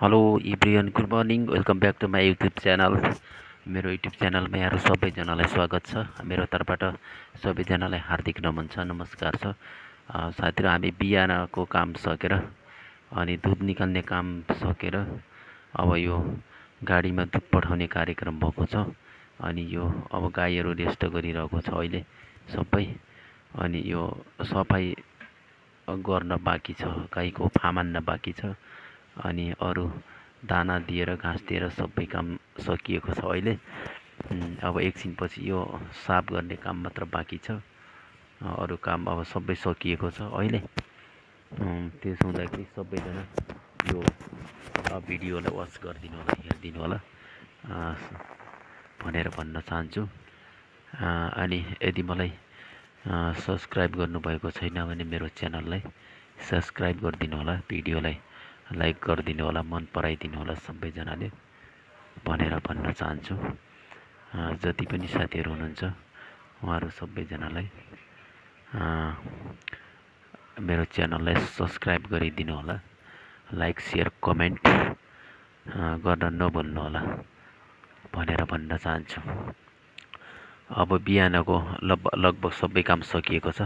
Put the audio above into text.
Hello everyone, good morning. Welcome back to my YouTube channel. मेरो YouTube च्यानलमा यहाँहरू सबैजनालाई स्वागत छ। मेरो तर्फबाट सबैजनालाई हार्दिक नमन छ, नमस्कार छ। साथीहरू, हामी बिहानको काम सकेर अनि दुध निकाल्ने काम सकेर अब यो गाडीमा दुध पठाउने कार्यक्रम भएको छ। अनि यो अब गाईहरू रेस्ट गरिरहेको छ अहिले सबै। अनि यो सफाइ गर्न बाँकी छ, गाईको फामान्न बाँकी छ। अनि अरू दाना दिएर घाँस दिएर सबै काम सकिएको छ अहिले। अब एकछिनपछि यो साफ गर्ने काम मात्र बाँकी छ। अरू काम अब सबै सकिएको छ अहिले। त्यसो हुँदाखेरि सबैजना यो भिडियोलाई वाच गरिदिनु होला, हेरिदिनु होला भनेर भन्न चाहन्छु। अनि यदि मलाई सब्सक्राइब गर्नुभएको छैन भने मेरो च्यानललाई सब्सक्राइब गरिदिनु होला, भिडियोलाई लाइक गरिदिनु होला, मन पराइदिनु होला सबैजनाले भनेर भन्न चाहन्छु। जति पनि साथीहरू हुनुहुन्छ उहाँहरू सबैजनालाई मेरो च्यानललाई सब्सक्राइब गरिदिनु होला, लाइक सेयर कमेन्ट गर्न नभुल्नु होला भनेर भन्न चाहन्छु। अब बिहानको लगभग सबै काम सकिएको छ।